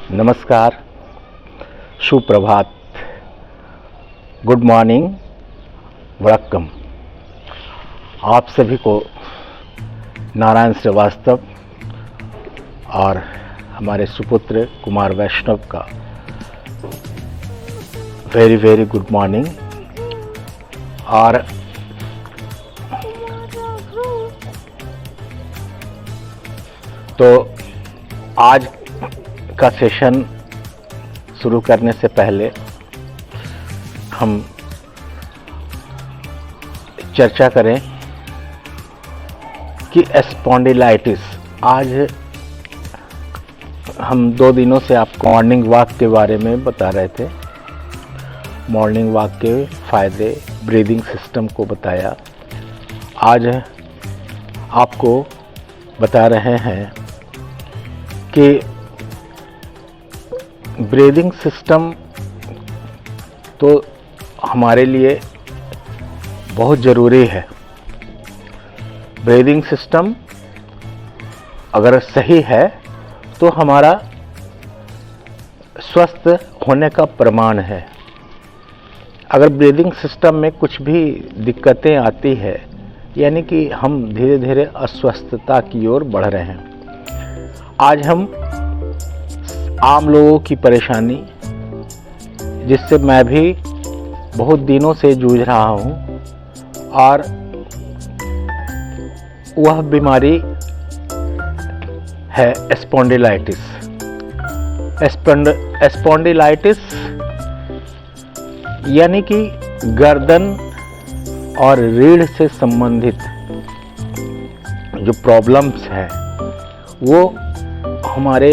नमस्कार, सुप्रभात, good morning, वड़क्कम। आप सभी को नारायण श्रीवास्तव और हमारे सुपुत्र कुमार वैष्णव का वेरी वेरी गुड मॉर्निंग। और तो आज का सेशन शुरू करने से पहले हम चर्चा करें कि स्पॉन्डिलाइटिस। आज हम 2 दिनों से आपको मॉर्निंग वॉक के बारे में बता रहे थे। मॉर्निंग वॉक के फ़ायदे, ब्रीदिंग सिस्टम को बताया। आज आपको बता रहे हैं कि ब्रीदिंग सिस्टम तो हमारे लिए बहुत ज़रूरी है। ब्रीदिंग सिस्टम अगर सही है तो हमारा स्वस्थ होने का प्रमाण है। अगर ब्रीदिंग सिस्टम में कुछ भी दिक्कतें आती है, यानी कि हम धीरे धीरे अस्वस्थता की ओर बढ़ रहे हैं। आज हम आम लोगों की परेशानी, जिससे मैं भी बहुत दिनों से जूझ रहा हूँ, और वह बीमारी है स्पॉन्डिलाइटिस। स्पॉन्डिलाइटिस यानी कि गर्दन और रीढ़ से संबंधित जो प्रॉब्लम्स हैं वो हमारे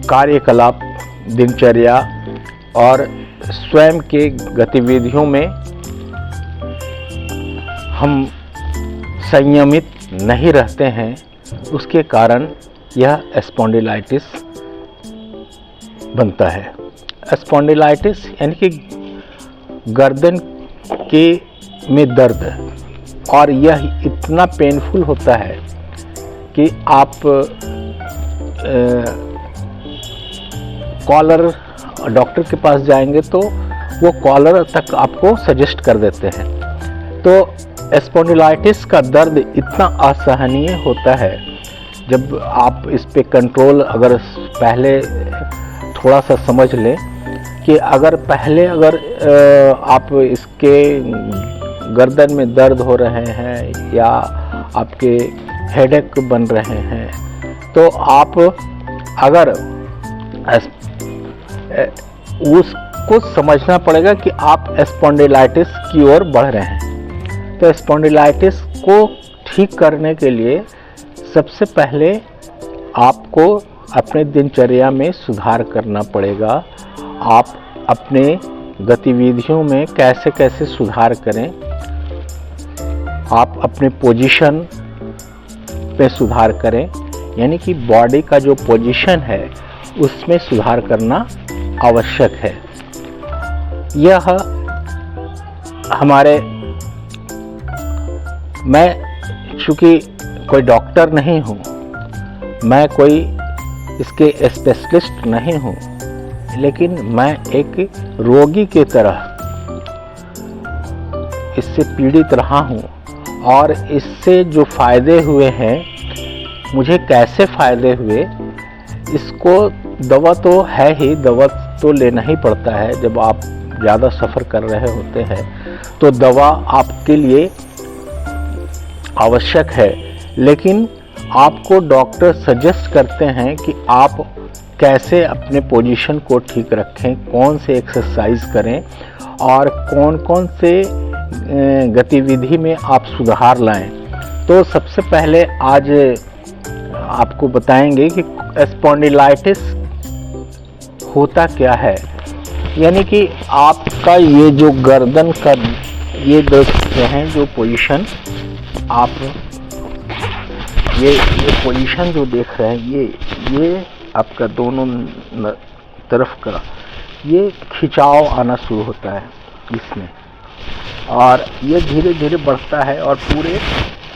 कार्यकलाप, दिनचर्या और स्वयं के गतिविधियों में हम संयमित नहीं रहते हैं। उसके कारण यह स्पॉन्डिलाइटिस बनता है। स्पॉन्डिलाइटिस यानी कि गर्दन के में दर्द, और यह इतना पेनफुल होता है कि आप कॉलर डॉक्टर के पास जाएंगे तो वो कॉलर तक आपको सजेस्ट कर देते हैं। तो स्पॉन्डिलाइटिस का दर्द इतना असहनीय होता है। जब आप इस पे कंट्रोल अगर पहले थोड़ा सा समझ लें कि अगर पहले आप इसके गर्दन में दर्द हो रहे हैं या आपके हेडेक बन रहे हैं, तो आप अगर उसको समझना पड़ेगा कि आप स्पॉन्डिलाइटिस की ओर बढ़ रहे हैं। तो स्पॉन्डिलाइटिस को ठीक करने के लिए सबसे पहले आपको अपने दिनचर्या में सुधार करना पड़ेगा। आप अपने गतिविधियों में कैसे कैसे सुधार करें, आप अपने पोजीशन पे सुधार करें, यानी कि बॉडी का जो पोजीशन है उसमें सुधार करना आवश्यक है। यह मैं चूँकि कोई डॉक्टर नहीं हूँ, मैं कोई इसके स्पेशलिस्ट नहीं हूँ, लेकिन मैं एक रोगी की तरह इससे पीड़ित रहा हूँ, और इससे जो फ़ायदे हुए हैं, मुझे कैसे फ़ायदे हुए, इसको दवा तो है ही, दवा तो लेना ही पड़ता है। जब आप ज़्यादा सफ़र कर रहे होते हैं तो दवा आपके लिए आवश्यक है, लेकिन आपको डॉक्टर सजेस्ट करते हैं कि आप कैसे अपने पोजीशन को ठीक रखें, कौन से एक्सरसाइज करें और कौन कौन से गतिविधि में आप सुधार लाएं। तो सबसे पहले आज आपको बताएंगे कि स्पॉन्डिलाइटिस होता क्या है। यानी कि आपका ये जो गर्दन का ये देखते हैं जो पोजीशन, आप ये पोजीशन जो देख रहे हैं, ये आपका दोनों तरफ का ये खिंचाव आना शुरू होता है इसमें, और ये धीरे धीरे बढ़ता है और पूरे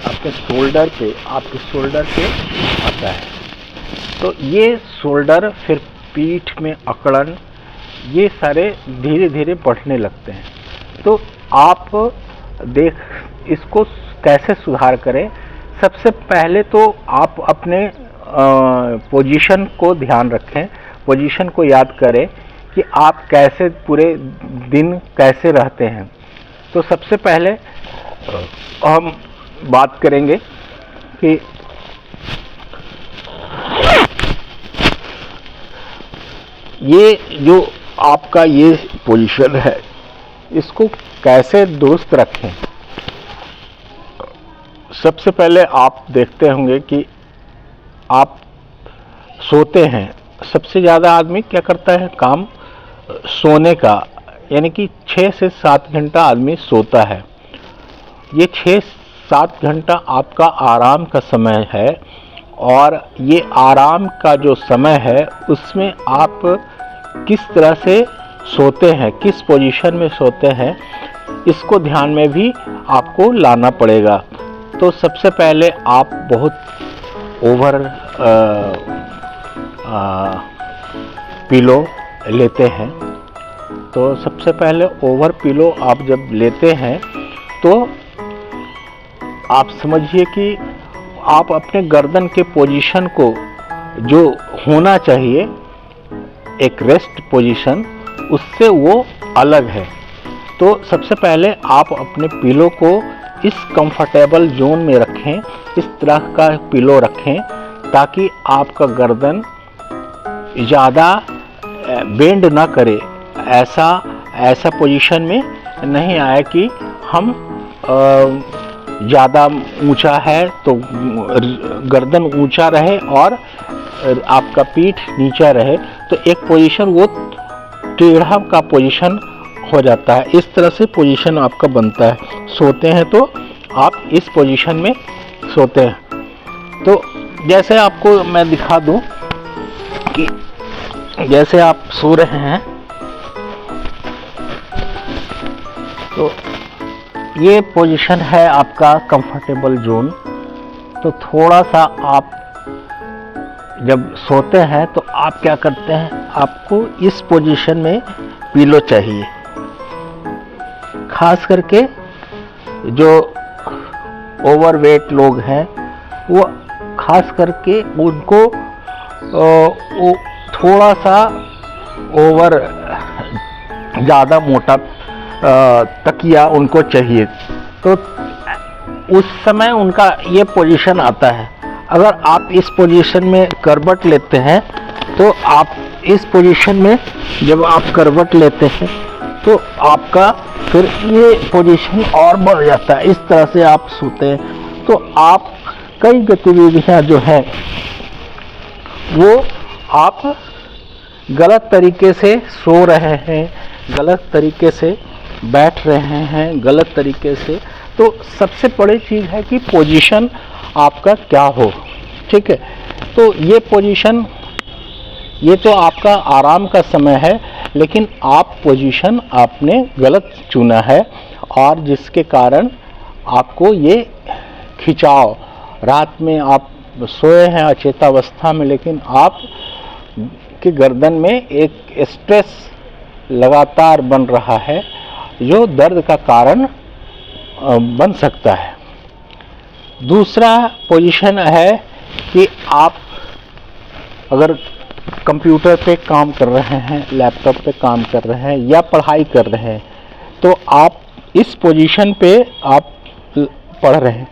आपके शोल्डर पे आता है। तो ये शोल्डर, फिर पीठ में अकड़न, ये सारे धीरे धीरे बढ़ने लगते हैं। तो आप इसको कैसे सुधार करें? सबसे पहले तो आप अपने पोजीशन को ध्यान रखें, पोजीशन को याद करें कि आप कैसे पूरे दिन कैसे रहते हैं। तो सबसे पहले हम बात करेंगे कि ये जो आपका ये पोजीशन है, इसको कैसे दुरुस्त रखें। सबसे पहले आप देखते होंगे कि आप सोते हैं। सबसे ज़्यादा आदमी क्या करता है काम सोने का, यानी कि 6 से 7 घंटा आदमी सोता है। ये 6-7 घंटा आपका आराम का समय है, और ये आराम का जो समय है उसमें आप किस तरह से सोते हैं, किस पोजीशन में सोते हैं, इसको ध्यान में भी आपको लाना पड़ेगा। तो सबसे पहले आप बहुत ओवर पिलो लेते हैं। तो सबसे पहले ओवर पिलो आप जब लेते हैं तो आप समझिए कि आप अपने गर्दन के पोजीशन को, जो होना चाहिए एक रेस्ट पोजीशन, उससे वो अलग है। तो सबसे पहले आप अपने पिलो को इस कंफर्टेबल जोन में रखें, इस तरह का पिलो रखें ताकि आपका गर्दन ज़्यादा बेंड ना करे, ऐसा पोजीशन में नहीं आए कि हम ज़्यादा ऊंचा है तो गर्दन ऊंचा रहे और आपका पीठ नीचा रहे। तो एक पोजीशन वो टेढ़ा का पोजीशन हो जाता है। इस तरह से पोजीशन आपका बनता है। सोते हैं तो आप इस पोजीशन में सोते हैं। तो जैसे आपको मैं दिखा दूं कि जैसे आप सो रहे हैं, तो ये पोजीशन है आपका कंफर्टेबल जोन। तो थोड़ा सा आप जब सोते हैं तो आप क्या करते हैं, आपको इस पोजीशन में पिलो चाहिए। खास करके जो ओवरवेट लोग हैं, वो खास करके उनको वो थोड़ा सा ज़्यादा मोटा तकिया उनको चाहिए। तो उस समय उनका ये पोजीशन आता है। अगर आप इस पोजीशन में करवट लेते हैं, तो आप इस पोजीशन में जब आप करवट लेते हैं तो आपका फिर ये पोजीशन और बढ़ जाता है। इस तरह से आप सोते हैं तो आप कई गतिविधियां जो हैं वो आप गलत तरीके से सो रहे हैं, गलत तरीके से बैठ रहे हैं, गलत तरीके से। तो सबसे बड़ी चीज़ है कि पोजीशन आपका क्या हो। ठीक है, तो ये पोजीशन, ये तो आपका आराम का समय है, लेकिन आप पोजीशन आपने गलत चुना है, और जिसके कारण आपको ये खिंचाव, रात में आप सोए हैं अचेतावस्था में, लेकिन आप की गर्दन में एक स्ट्रेस लगातार बन रहा है, जो दर्द का कारण बन सकता है। दूसरा पोजीशन है कि आप अगर कंप्यूटर पे काम कर रहे हैं, लैपटॉप पे काम कर रहे हैं या पढ़ाई कर रहे हैं, तो आप इस पोजीशन पे आप पढ़ रहे हैं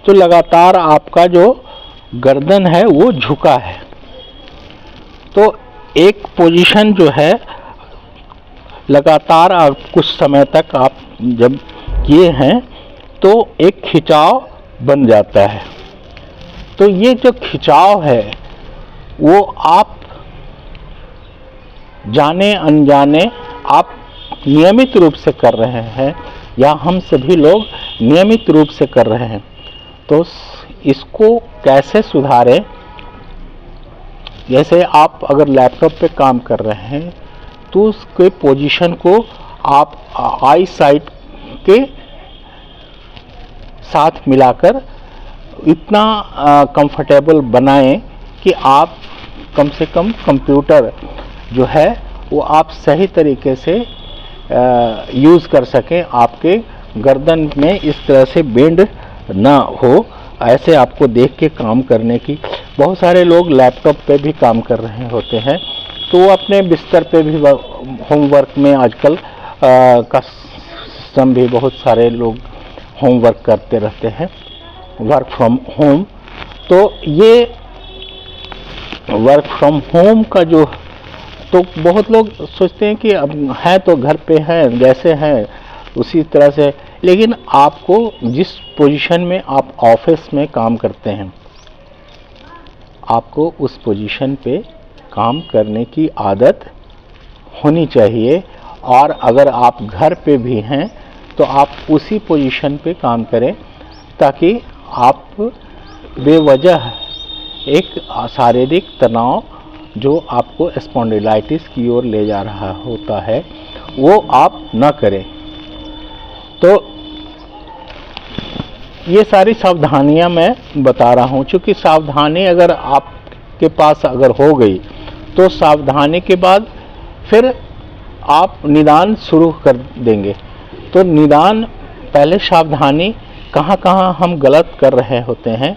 तो लगातार आपका जो गर्दन है वो झुका है। तो एक पोजीशन जो है लगातार आप कुछ समय तक आप जब किए हैं तो एक खिंचाव बन जाता है। तो ये जो खिंचाव है वो आप जाने अनजाने आप नियमित रूप से कर रहे हैं, या हम सभी लोग नियमित रूप से कर रहे हैं। तो इसको कैसे सुधारें? जैसे आप अगर लैपटॉप पे काम कर रहे हैं तो उसके पोजीशन को आप आई साइट के साथ मिलाकर इतना कंफर्टेबल बनाएं कि आप कम से कम कंप्यूटर जो है वो आप सही तरीके से यूज़ कर सकें, आपके गर्दन में इस तरह से बेंड ना हो। ऐसे आपको देख के काम करने की, बहुत सारे लोग लैपटॉप पे भी काम कर रहे होते हैं, तो वो अपने बिस्तर पे भी होमवर्क में आजकल का सिस्टम भी बहुत सारे लोग होमवर्क करते रहते हैं, वर्क फ्रॉम होम। तो ये वर्क फ्रॉम होम का जो, तो बहुत लोग सोचते हैं कि अब है तो घर पे हैं, जैसे हैं उसी तरह से, लेकिन आपको जिस पोजीशन में आप ऑफिस में काम करते हैं, आपको उस पोजीशन पे काम करने की आदत होनी चाहिए। और अगर आप घर पे भी हैं तो आप उसी पोजीशन पे काम करें, ताकि आप बेवजह एक शारीरिक तनाव जो आपको स्पॉन्डिलाइटिस की ओर ले जा रहा होता है वो आप न करें। तो ये सारी सावधानियां मैं बता रहा हूं, क्योंकि सावधानी अगर आपके पास अगर हो गई तो सावधानी के बाद फिर आप निदान शुरू कर देंगे। तो निदान पहले सावधानी, कहाँ कहाँ हम गलत कर रहे होते हैं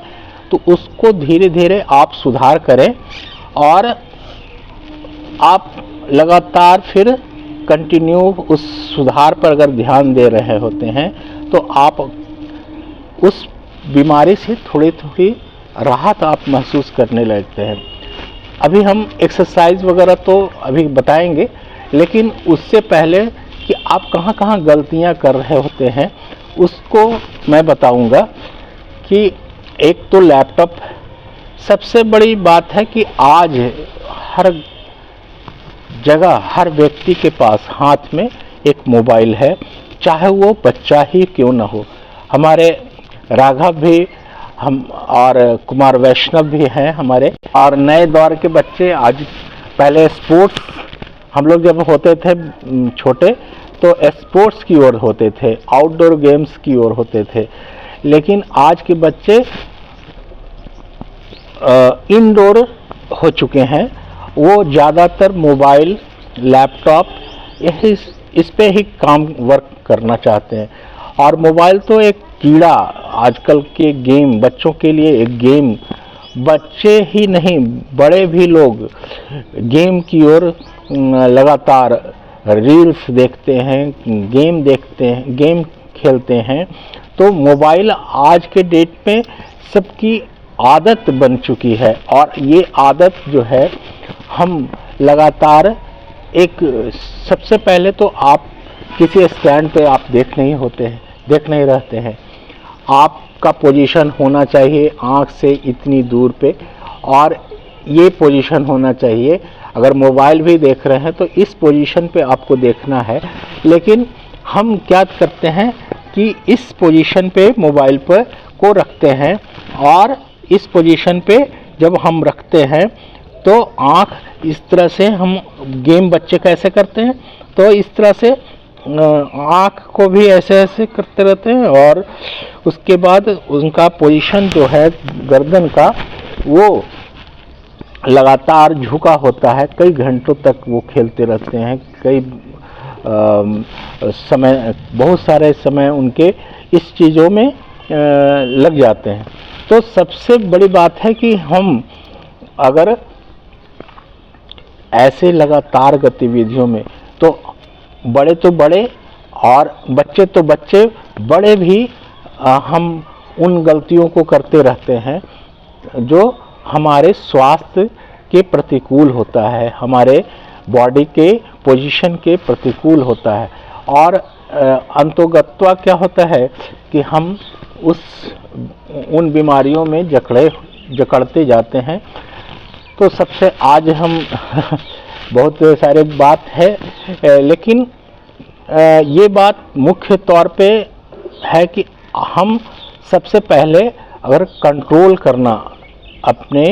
तो उसको धीरे धीरे आप सुधार करें, और आप लगातार फिर कंटिन्यू उस सुधार पर अगर ध्यान दे रहे होते हैं तो आप उस बीमारी से थोड़ी थोड़ी राहत आप महसूस करने लगते हैं। अभी हम एक्सरसाइज वगैरह तो अभी बताएंगे, लेकिन उससे पहले कि आप कहाँ कहाँ गलतियाँ कर रहे होते हैं उसको मैं बताऊंगा। कि एक तो लैपटॉप, सबसे बड़ी बात है कि आज हर जगह हर व्यक्ति के पास हाथ में एक मोबाइल है, चाहे वो बच्चा ही क्यों ना हो। हमारे राघव भी, हम और कुमार वैष्णव भी हैं हमारे, और नए दौर के बच्चे। आज पहले स्पोर्ट्स, हम लोग जब होते थे छोटे तो स्पोर्ट्स की ओर होते थे, आउटडोर गेम्स की ओर होते थे, लेकिन आज के बच्चे इनडोर हो चुके हैं। वो ज़्यादातर मोबाइल, लैपटॉप, यही इस पे ही काम वर्क करना चाहते हैं। और मोबाइल तो एक कीड़ा, आजकल के गेम बच्चों के लिए एक गेम, बच्चे ही नहीं बड़े भी लोग गेम की ओर लगातार रील्स देखते हैं, गेम देखते हैं, गेम खेलते हैं। तो मोबाइल आज के डेट में सबकी आदत बन चुकी है, और ये आदत जो है हम लगातार एक, सबसे पहले तो आप किसी स्टैंड पे आप देख नहीं रहते हैं। आपका पोजीशन होना चाहिए आँख से इतनी दूर पे, और ये पोजीशन होना चाहिए। अगर मोबाइल भी देख रहे हैं तो इस पोजीशन पे आपको देखना है। लेकिन हम क्या करते हैं कि इस पोजीशन पे मोबाइल पर को रखते हैं, और इस पोजीशन पे जब हम रखते हैं तो आँख इस तरह से, हम गेम बच्चे कैसे करते हैं तो इस तरह से आँख को भी ऐसे ऐसे करते रहते हैं, और उसके बाद उनका पोजीशन जो है गर्दन का वो लगातार झुका होता है। कई घंटों तक वो खेलते रहते हैं, कई समय, बहुत सारे समय उनके इस चीज़ों में लग जाते हैं। तो सबसे बड़ी बात है कि हम अगर ऐसे लगातार गतिविधियों में, तो बड़े और बच्चे तो बच्चे, बड़े भी हम उन गलतियों को करते रहते हैं जो हमारे स्वास्थ्य के प्रतिकूल होता है, हमारे बॉडी के पोजीशन के प्रतिकूल होता है। और अंतोगत्वा क्या होता है कि हम उन बीमारियों में जकड़ते जाते हैं। तो सबसे आज हम बहुत सारे बात है, लेकिन ये बात मुख्य तौर पे है कि हम सबसे पहले अगर कंट्रोल करना, अपने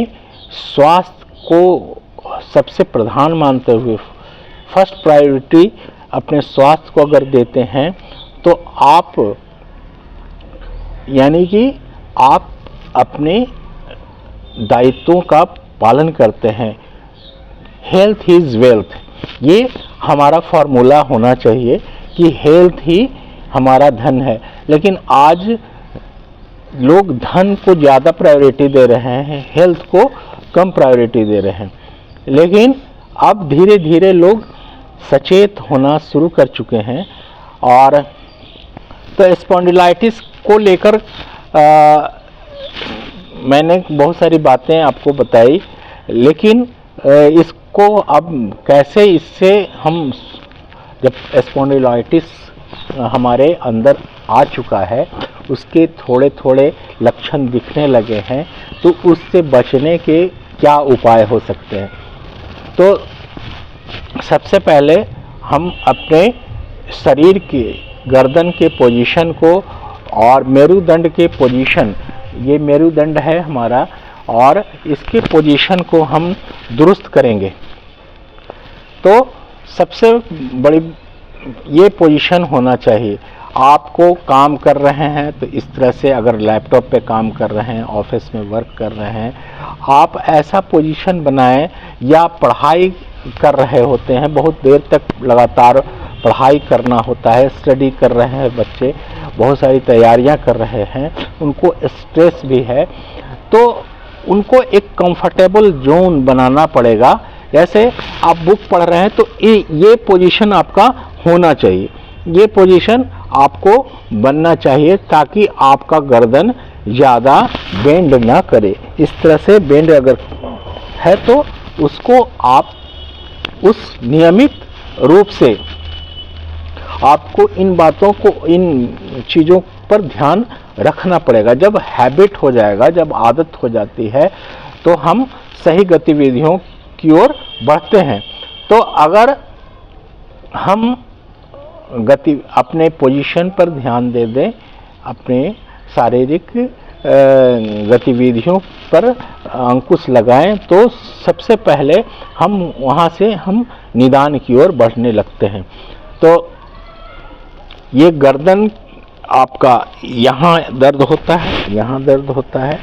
स्वास्थ्य को सबसे प्रधान मानते हुए, फर्स्ट प्रायोरिटी अपने स्वास्थ्य को अगर देते हैं, तो आप, यानी कि आप अपने दायित्वों का पालन करते हैं। हेल्थ इज वेल्थ, ये हमारा फॉर्मूला होना चाहिए कि हेल्थ ही हमारा धन है। लेकिन आज लोग धन को ज़्यादा प्रायोरिटी दे रहे हैं, हेल्थ को कम प्रायोरिटी दे रहे हैं। लेकिन अब धीरे धीरे लोग सचेत होना शुरू कर चुके हैं। और तो स्पॉन्डिलाइटिस को लेकर मैंने बहुत सारी बातें आपको बताई, लेकिन इसको अब कैसे, इससे हम जब स्पॉन्डिलाइटिस हमारे अंदर आ चुका है, उसके थोड़े थोड़े लक्षण दिखने लगे हैं, तो उससे बचने के क्या उपाय हो सकते हैं। तो सबसे पहले हम अपने शरीर के गर्दन के पोजीशन को और मेरुदंड के पोजीशन, ये मेरुदंड है हमारा, और इसके पोजीशन को हम दुरुस्त करेंगे। तो सबसे बड़ी ये पोजीशन होना चाहिए। आपको काम कर रहे हैं तो इस तरह से, अगर लैपटॉप पे काम कर रहे हैं, ऑफिस में वर्क कर रहे हैं, आप ऐसा पोजीशन बनाएं, या पढ़ाई कर रहे होते हैं, बहुत देर तक लगातार पढ़ाई करना होता है, स्टडी कर रहे हैं बच्चे, बहुत सारी तैयारियां कर रहे हैं, उनको स्ट्रेस भी है, तो उनको एक कंफर्टेबल जोन बनाना पड़ेगा। जैसे आप बुक पढ़ रहे हैं तो ये पोजीशन आपका होना चाहिए, ये पोजीशन आपको बनना चाहिए, ताकि आपका गर्दन ज़्यादा बेंड ना करे। इस तरह से बेंड अगर है तो उसको आप उस नियमित रूप से आपको इन बातों को, इन चीज़ों पर ध्यान रखना पड़ेगा। जब हैबिट हो जाएगा, जब आदत हो जाती है, तो हम सही गतिविधियों की ओर बढ़ते हैं। तो अगर हम अपने पोजीशन पर ध्यान दे दें, अपने शारीरिक गतिविधियों पर अंकुश लगाएं, तो सबसे पहले हम वहाँ से हम निदान की ओर बढ़ने लगते हैं। तो ये गर्दन आपका यहाँ दर्द होता है, यहाँ दर्द होता है,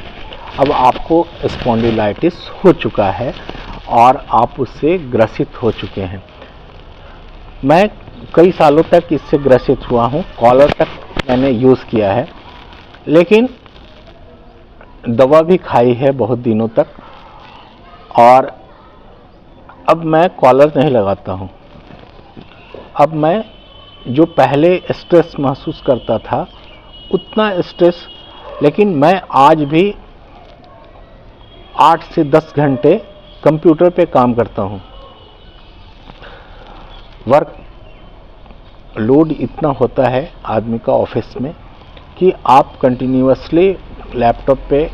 अब आपको स्पॉन्डिलाइटिस हो चुका है और आप उससे ग्रसित हो चुके हैं। मैं कई सालों तक इससे ग्रसित हुआ हूँ, कॉलर तक मैंने यूज़ किया है, लेकिन दवा भी खाई है बहुत दिनों तक, और अब मैं कॉलर नहीं लगाता हूँ। अब मैं जो पहले स्ट्रेस महसूस करता था उतना स्ट्रेस, लेकिन मैं आज भी 8 से 10 घंटे कंप्यूटर पे काम करता हूँ। वर्क लोड इतना होता है आदमी का ऑफिस में कि आप कंटिन्यूअसली लैपटॉप पे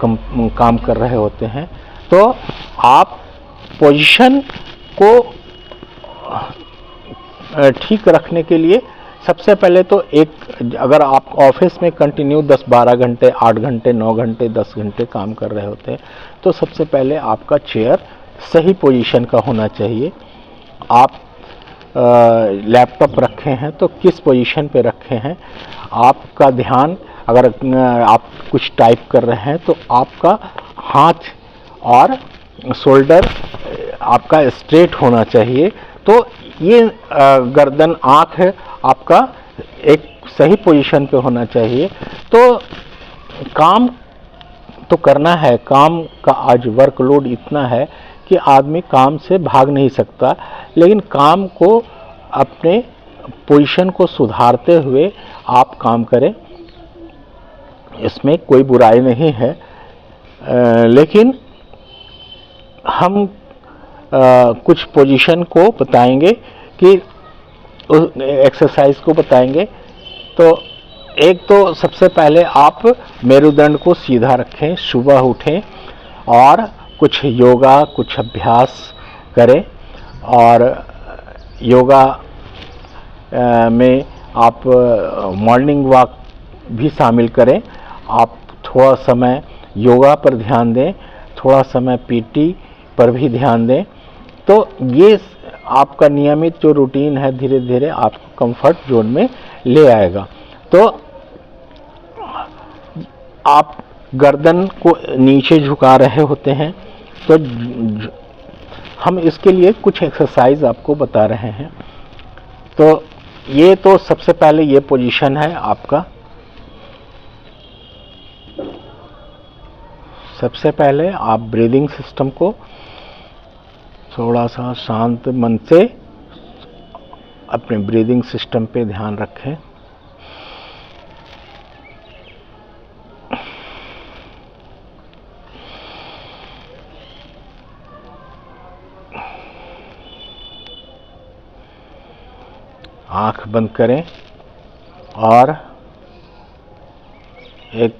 काम कर रहे होते हैं। तो आप पोजीशन को ठीक रखने के लिए सबसे पहले तो अगर आप ऑफिस में कंटिन्यू 10-12 घंटे, 8 घंटे, 9 घंटे, 10 घंटे काम कर रहे होते हैं, तो सबसे पहले आपका चेयर सही पोजीशन का होना चाहिए। आप लैपटॉप रखे हैं तो किस पोजीशन पे रखे हैं, आपका ध्यान, अगर आप कुछ टाइप कर रहे हैं तो आपका हाथ और शोल्डर आपका स्ट्रेट होना चाहिए। तो ये गर्दन, आँख है आपका एक सही पोजीशन पे होना चाहिए। तो काम तो करना है, काम का आज वर्कलोड इतना है कि आदमी काम से भाग नहीं सकता, लेकिन काम को अपने पोजीशन को सुधारते हुए आप काम करें, इसमें कोई बुराई नहीं है। लेकिन हम कुछ पोजीशन को बताएंगे, कि एक्सरसाइज को बताएंगे। तो एक तो सबसे पहले आप मेरुदंड को सीधा रखें, सुबह उठें और कुछ योगा, कुछ अभ्यास करें। और योगा में आप मॉर्निंग वॉक भी शामिल करें। आप थोड़ा समय योगा पर ध्यान दें, थोड़ा समय पीटी पर भी ध्यान दें। तो ये आपका नियमित जो रूटीन है धीरे धीरे आपको कंफर्ट जोन में ले आएगा। तो आप गर्दन को नीचे झुका रहे होते हैं तो हम इसके लिए कुछ एक्सरसाइज आपको बता रहे हैं। तो ये तो सबसे पहले ये पोजीशन है आपका। सबसे पहले आप ब्रीदिंग सिस्टम को थोड़ा सा शांत मन से अपने ब्रीदिंग सिस्टम पे ध्यान रखें। आंख बंद करें और एक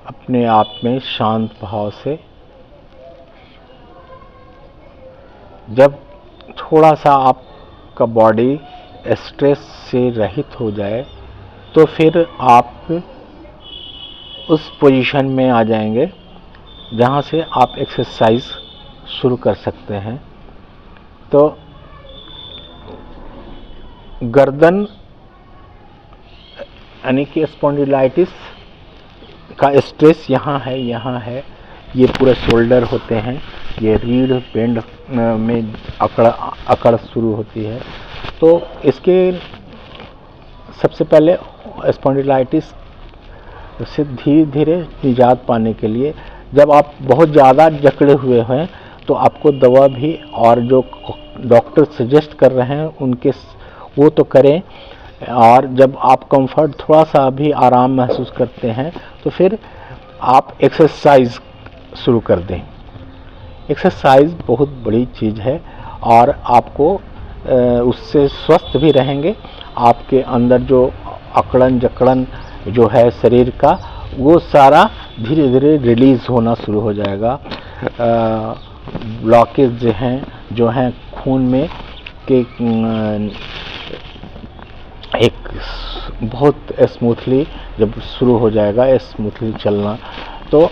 अपने आप में शांत भाव से, जब थोड़ा सा आपका बॉडी स्ट्रेस से रहित हो जाए तो फिर आप उस पोजीशन में आ जाएंगे जहां से आप एक्सरसाइज शुरू कर सकते हैं। तो गर्दन यानी कि स्पॉन्डिलाइटिस का स्ट्रेस यहाँ है, ये पूरे शोल्डर होते हैं, ये रीढ़ बेंड में अकड़ शुरू होती है। तो इसके सबसे पहले स्पॉन्डिलाइटिस से धीरे धीरे निजात पाने के लिए, जब आप बहुत ज़्यादा जकड़े हुए हैं तो आपको दवा भी और जो डॉक्टर सजेस्ट कर रहे हैं उनके वो तो करें, और जब आप कंफर्ट थोड़ा सा भी आराम महसूस करते हैं तो फिर आप एक्सरसाइज शुरू कर दें। एक्सरसाइज बहुत बड़ी चीज़ है और आपको उससे स्वस्थ भी रहेंगे। आपके अंदर जो अकड़न जकड़न जो है शरीर का, वो सारा धीरे धीरे रिलीज़ होना शुरू हो जाएगा। ब्लॉकेज जो हैं खून में के एक बहुत स्मूथली जब शुरू हो जाएगा स्मूथली चलना, तो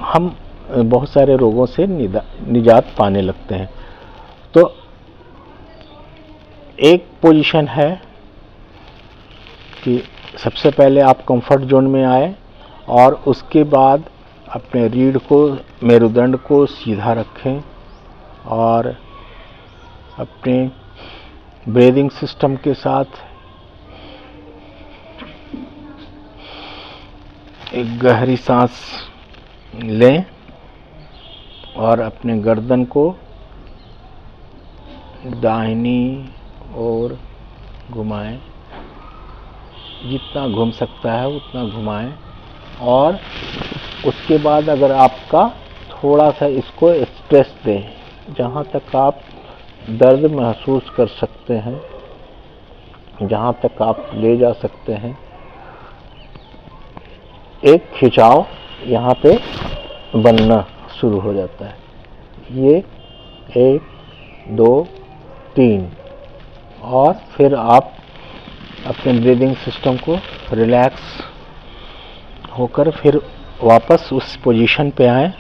हम बहुत सारे रोगों से निजात पाने लगते हैं। तो एक पोजीशन है कि सबसे पहले आप कंफर्ट जोन में आए और उसके बाद अपने रीढ़ को, मेरुदंड को सीधा रखें और अपने ब्रीदिंग सिस्टम के साथ एक गहरी सांस लें और अपने गर्दन को दाहिनी ओर घुमाएं, जितना घूम सकता है उतना घुमाएं। और उसके बाद अगर आपका थोड़ा सा इसको स्ट्रेस दें, जहाँ तक आप दर्द महसूस कर सकते हैं, जहाँ तक आप ले जा सकते हैं। एक खिंचाव यहाँ पे बनना शुरू हो जाता है। ये 1 2 3 और फिर आप अपने ब्रीदिंग सिस्टम को रिलैक्स होकर फिर वापस उस पोजीशन पे आएं।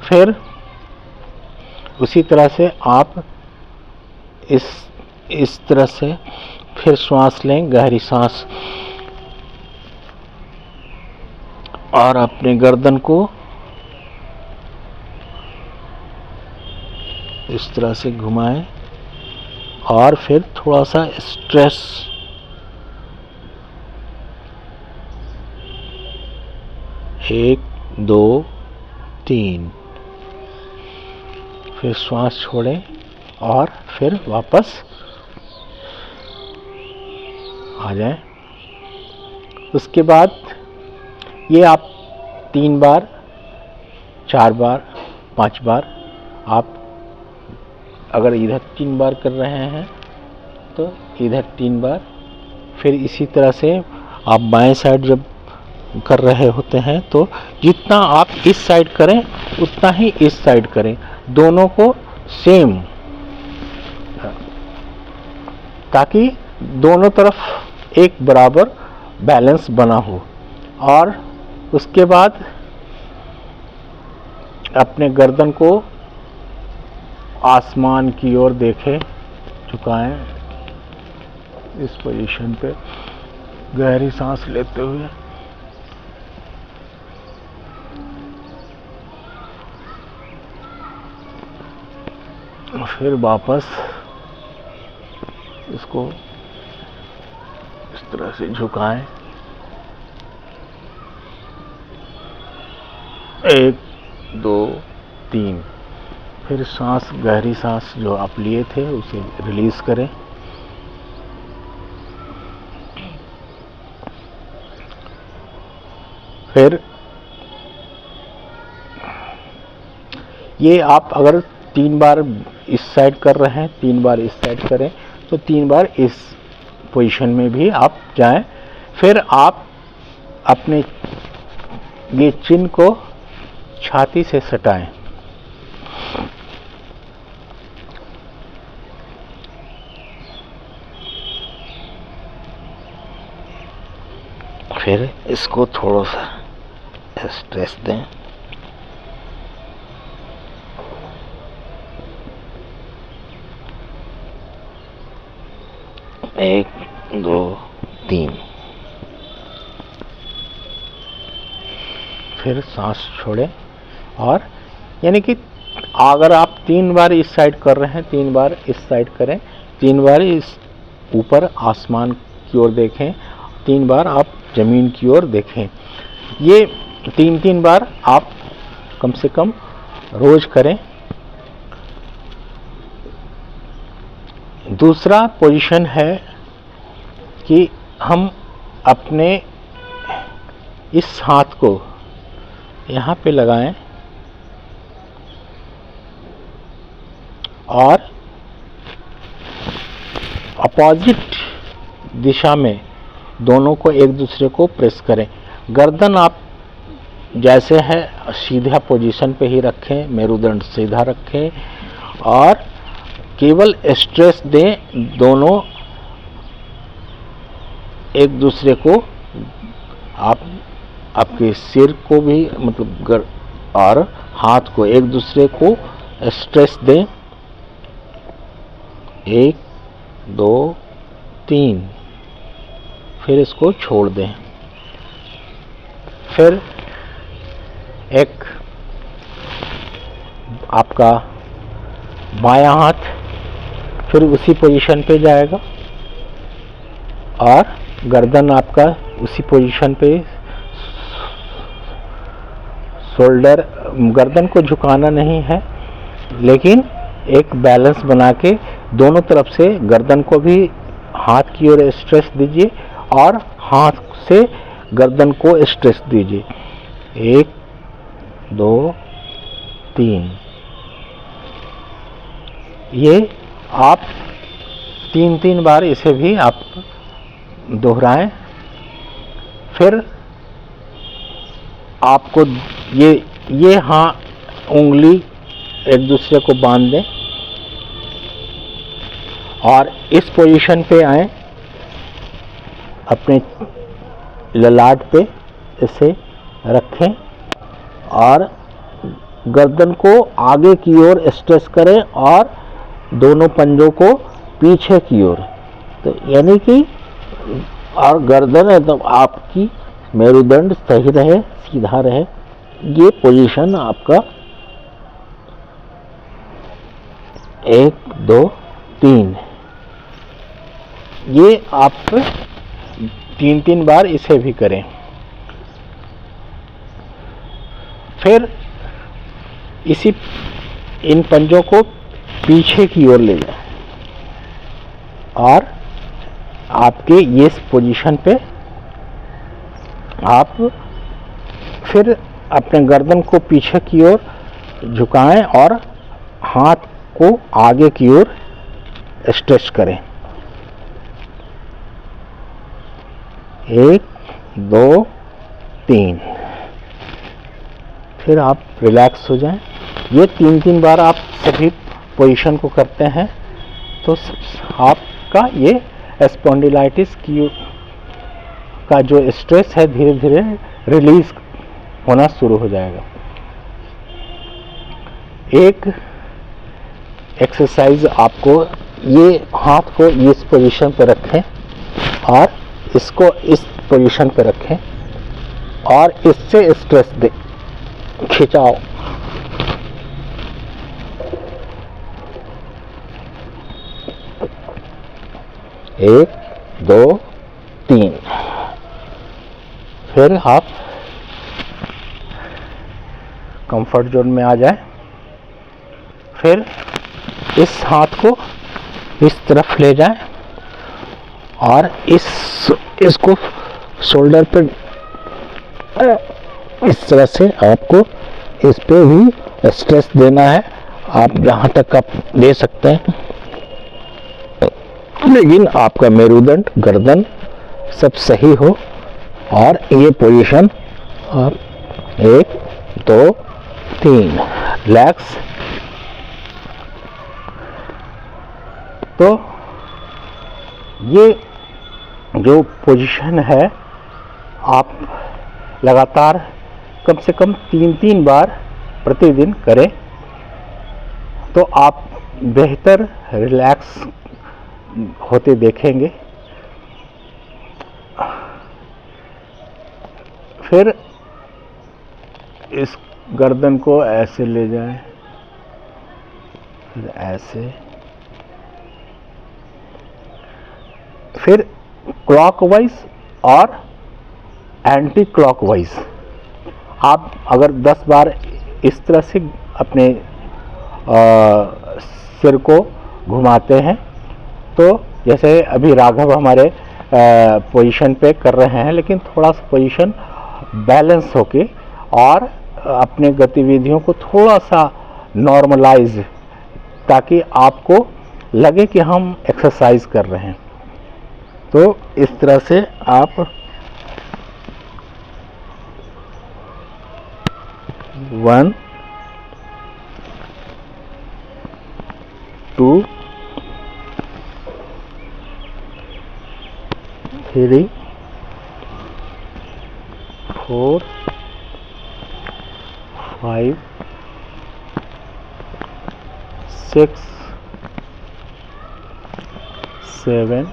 फिर उसी तरह से आप इस तरह से फिर श्वास लें, गहरी सांस, और अपने गर्दन को इस तरह से घुमाएं और फिर थोड़ा सा स्ट्रेस एक 2 3, फिर श्वास छोड़ें और फिर वापस आ जाएं। उसके बाद ये आप 3 बार 4 बार 5 बार, आप अगर इधर 3 बार कर रहे हैं तो इधर 3 बार, फिर इसी तरह से आप बाएं साइड जब कर रहे होते हैं तो जितना आप इस साइड करें उतना ही इस साइड करें, दोनों को सेम, ताकि दोनों तरफ एक बराबर बैलेंस बना हो। और उसके बाद अपने गर्दन को आसमान की ओर देखें, झुकाएं इस पोजीशन पे, गहरी सांस लेते हुए फिर वापस इसको इस तरह से झुकाएं। 1 2 3। फिर सांस, गहरी सांस जो आप लिए थे उसे रिलीज करें। फिर ये आप अगर 3 बार इस साइड कर रहे हैं, 3 बार इस साइड करें, तो 3 बार इस पोजीशन में भी आप जाएं। फिर आप अपने ये चिन्ह को छाती से सटाएं। फिर इसको थोड़ा सा स्ट्रेस दें। एक, 2, 3। फिर सांस छोड़ें और यानी कि अगर आप 3 बार इस साइड कर रहे हैं, 3 बार इस साइड करें, 3 बार इस ऊपर आसमान की ओर देखें, 3 बार आप जमीन की ओर देखें। ये 3-3 बार आप कम से कम रोज करें। दूसरा पोजीशन है कि हम अपने इस हाथ को यहाँ पे लगाएं और अपोजिट दिशा में दोनों को एक दूसरे को प्रेस करें। गर्दन आप जैसे है सीधा पोजीशन पे ही रखें, मेरुदंड सीधा रखें और केवल स्ट्रेस दें। दोनों एक दूसरे को, आप आपके सिर को भी मतलब और हाथ को एक दूसरे को स्ट्रेस दें। 1 2 3। फिर इसको छोड़ दें। फिर एक आपका बायां हाथ फिर उसी पोजीशन पे जाएगा और गर्दन आपका उसी पोजीशन पे, शोल्डर, गर्दन को झुकाना नहीं है लेकिन एक बैलेंस बना के दोनों तरफ से गर्दन को भी हाथ की ओर स्ट्रेस दीजिए और हाथ से गर्दन को स्ट्रेस दीजिए। 1 2 3। ये आप 3-3 बार इसे भी आप दोहराएं। फिर आपको ये हाँ उंगली एक दूसरे को बांध दें और इस पोजीशन पे आए, अपने ललाट पे इसे रखें और गर्दन को आगे की ओर स्ट्रेस करें और दोनों पंजों को पीछे की ओर। तो यानी कि और गर्दन एकदम आपकी मेरुदंड सही रहे, सीधा रहे। ये पोजीशन आपका 1 2 3। ये आप 3-3 बार इसे भी करें। फिर इन पंजों को पीछे की ओर ले जाएं और आपके ये पोजीशन पे आप फिर अपने गर्दन को पीछे की ओर झुकाएं और हाथ को आगे की ओर स्ट्रेच करें। 1 2 3। फिर आप रिलैक्स हो जाएं। ये 3-3 बार आप सभी पोजीशन को करते हैं तो आपका ये स्पॉन्डिलाइटिस की का जो स्ट्रेस है धीरे धीरे रिलीज होना शुरू हो जाएगा। एक एक्सरसाइज आपको, ये हाथ को इस पोजीशन पर रखें और इसको इस पोजीशन पर रखें और इससे स्ट्रेस दें, खिंचाओ। 1 2 3। फिर आप कंफर्ट जोन में आ जाए। फिर इस हाथ को इस तरफ ले जाएं और इसको शोल्डर पे इस तरह से आपको इस पे भी स्ट्रेस देना है। आप जहां तक आप दे सकते हैं, लेकिन आपका मेरुदंड गर्दन सब सही हो। और ये पोजीशन आप 1 2 3 रिलैक्स। तो ये जो पोजीशन है आप लगातार कम से कम 3-3 बार प्रतिदिन करें तो आप बेहतर रिलैक्स होते देखेंगे। फिर इस गर्दन को ऐसे ले जाएं, फिर ऐसे, फिर क्लॉकवाइज और एंटी क्लॉकवाइज। आप अगर 10 बार इस तरह से अपने सिर को घुमाते हैं तो जैसे अभी राघव हमारे पोजीशन पे कर रहे हैं, लेकिन थोड़ा सा पोजीशन बैलेंस होके और अपने गतिविधियों को थोड़ा सा नॉर्मलाइज, ताकि आपको लगे कि हम एक्सरसाइज कर रहे हैं। तो इस तरह से आप 1 2 3 4 5 6 7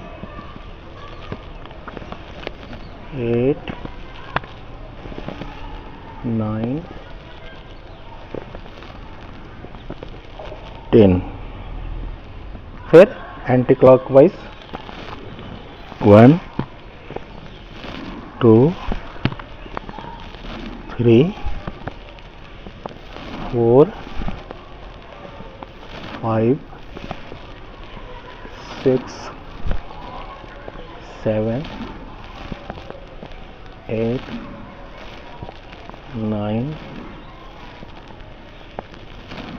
8 9 10। फिर एंटी क्लॉकवाइज 1 2 3 4 5 6 7 8 9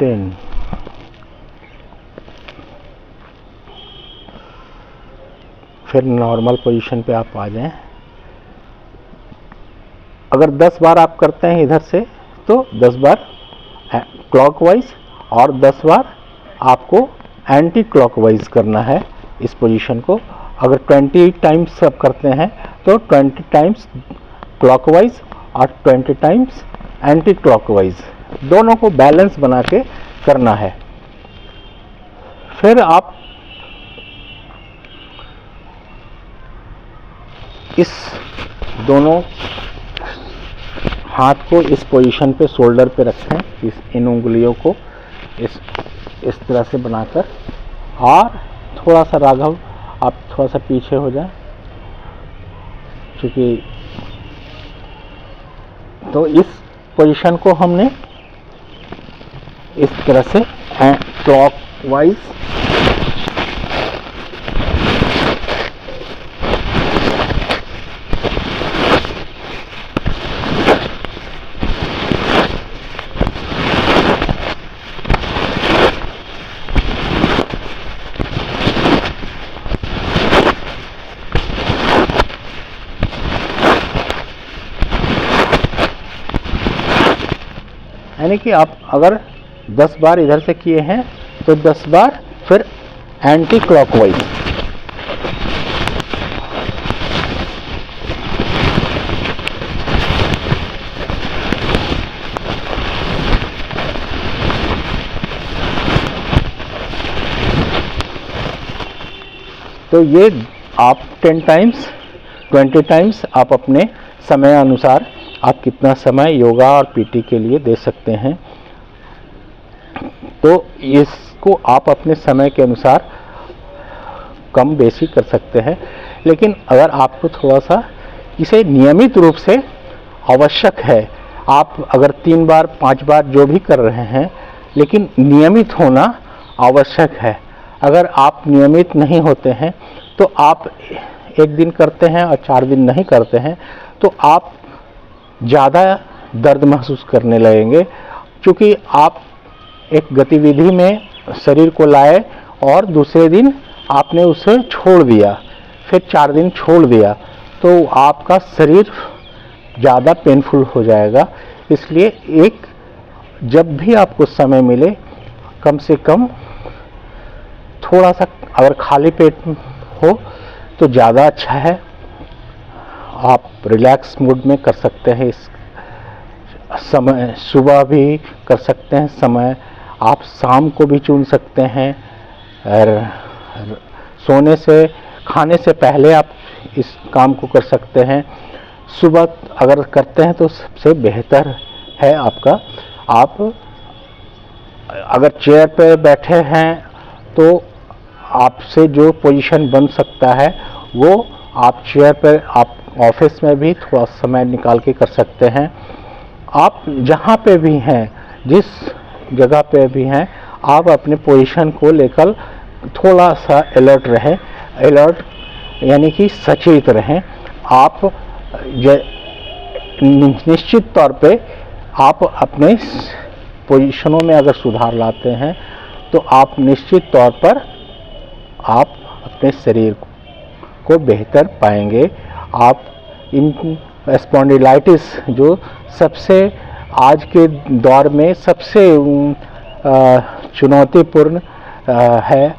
10। फिर नॉर्मल पोजीशन पे आप आ जाएं। अगर 10 बार आप करते हैं इधर से तो 10 बार क्लॉकवाइज और 10 बार आपको एंटी क्लॉकवाइज करना है इस पोजीशन को। अगर 20 टाइम्स आप करते हैं तो 20 टाइम्स क्लॉकवाइज और 20 टाइम्स एंटी क्लॉकवाइज, दोनों को बैलेंस बना के करना है। फिर आप इस दोनों हाथ को इस पोजीशन पे शोल्डर पे रखें, इन उंगलियों को इस तरह से बनाकर, और थोड़ा सा राघव आप थोड़ा सा पीछे हो जाए, क्योंकि तो इस पोजीशन को हमने इस तरह से क्लॉकवाइज यानी कि आप अगर 10 बार इधर से किए हैं तो 10 बार फिर एंटी क्लॉकवाइज। तो ये आप 10 टाइम्स 20 टाइम्स आप अपने समय अनुसार आप कितना समय योगा और पीटी के लिए दे सकते हैं, तो इसको आप अपने समय के अनुसार कम बेसी कर सकते हैं। लेकिन अगर आपको थोड़ा सा इसे नियमित रूप से आवश्यक है, आप अगर 3 बार 5 बार जो भी कर रहे हैं, लेकिन नियमित होना आवश्यक है। अगर आप नियमित नहीं होते हैं तो आप 1 दिन करते हैं और 4 दिन नहीं करते हैं तो आप ज़्यादा दर्द महसूस करने लगेंगे, क्योंकि आप एक गतिविधि में शरीर को लाए और दूसरे दिन आपने उसे छोड़ दिया, फिर 4 दिन छोड़ दिया, तो आपका शरीर ज़्यादा पेनफुल हो जाएगा। इसलिए जब भी आपको समय मिले, कम से कम थोड़ा सा अगर खाली पेट हो तो ज़्यादा अच्छा है। आप रिलैक्स मूड में कर सकते हैं। इस समय सुबह भी कर सकते हैं, समय आप शाम को भी चुन सकते हैं। और सोने से खाने से पहले आप इस काम को कर सकते हैं। सुबह अगर करते हैं तो सबसे बेहतर है आपका। आप अगर चेयर पर बैठे हैं तो आपसे जो पोजीशन बन सकता है वो आप चेयर पर, आप ऑफिस में भी थोड़ा समय निकाल के कर सकते हैं। आप जहाँ पे भी हैं, जिस जगह पे भी हैं, आप अपने पोजीशन को लेकर थोड़ा सा अलर्ट रहें। अलर्ट यानी कि सचेत रहें। आप निश्चित तौर पे आप अपने पोजीशनों में अगर सुधार लाते हैं तो आप निश्चित तौर पर आप अपने शरीर को बेहतर पाएंगे। आप इन स्पॉन्डिलाइटिस जो सबसे आज के दौर में सबसे चुनौतीपूर्ण है,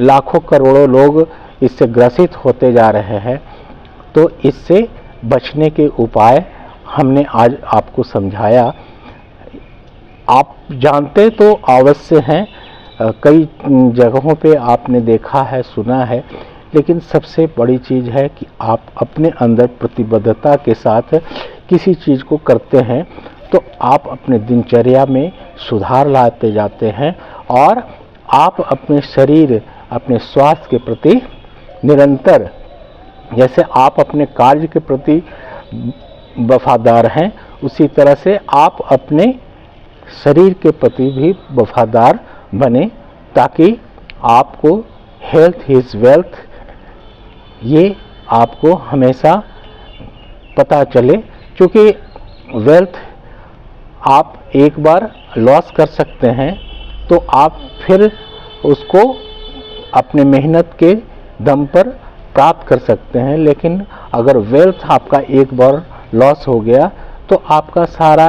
लाखों करोड़ों लोग इससे ग्रसित होते जा रहे हैं, तो इससे बचने के उपाय हमने आज आपको समझाया। आप जानते तो अवश्य हैं, कई जगहों पे आपने देखा है, सुना है, लेकिन सबसे बड़ी चीज़ है कि आप अपने अंदर प्रतिबद्धता के साथ किसी चीज़ को करते हैं तो आप अपने दिनचर्या में सुधार लाते जाते हैं और आप अपने शरीर, अपने स्वास्थ्य के प्रति निरंतर, जैसे आप अपने कार्य के प्रति वफादार हैं, उसी तरह से आप अपने शरीर के प्रति भी वफादार बने, ताकि आपको हेल्थ इज़ वेल्थ ये आपको हमेशा पता चले। क्योंकि वेल्थ आप एक बार लॉस कर सकते हैं तो आप फिर उसको अपने मेहनत के दम पर प्राप्त कर सकते हैं, लेकिन अगर वेल्थ आपका एक बार लॉस हो गया तो आपका सारा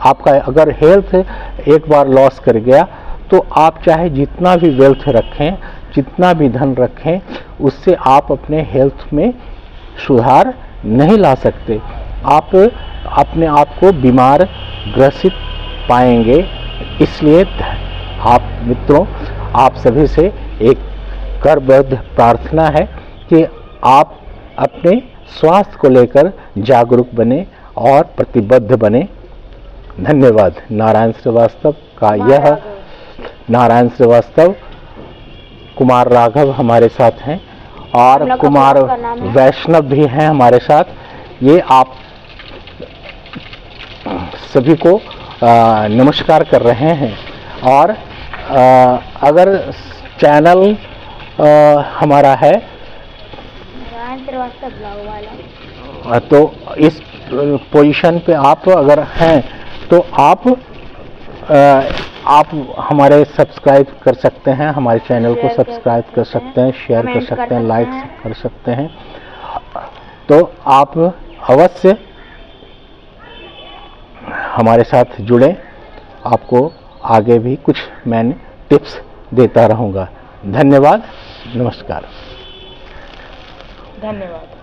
आपका अगर हेल्थ एक बार लॉस कर गया तो आप चाहे जितना भी वेल्थ रखें, जितना भी धन रखें, उससे आप अपने हेल्थ में सुधार नहीं ला सकते। आप अपने आप को बीमार ग्रसित पाएंगे। इसलिए आप मित्रों, आप सभी से एक करबद्ध प्रार्थना है कि आप अपने स्वास्थ्य को लेकर जागरूक बने और प्रतिबद्ध बने। धन्यवाद। नारायण श्रीवास्तव का यह नारायण श्रीवास्तव, कुमार राघव हमारे साथ हैं और कुमार वैष्णव भी हैं हमारे साथ। ये आप सभी को नमस्कार कर रहे हैं। और अगर चैनल हमारा है तो इस पोजीशन पे आप अगर हैं तो आप हमारे सब्सक्राइब कर सकते हैं, हमारे चैनल को सब्सक्राइब कर सकते हैं, शेयर कर सकते हैं, लाइक कर सकते हैं। तो आप अवश्य हमारे साथ जुड़ें। आपको आगे भी कुछ मैं टिप्स देता रहूँगा। धन्यवाद। नमस्कार। धन्यवाद।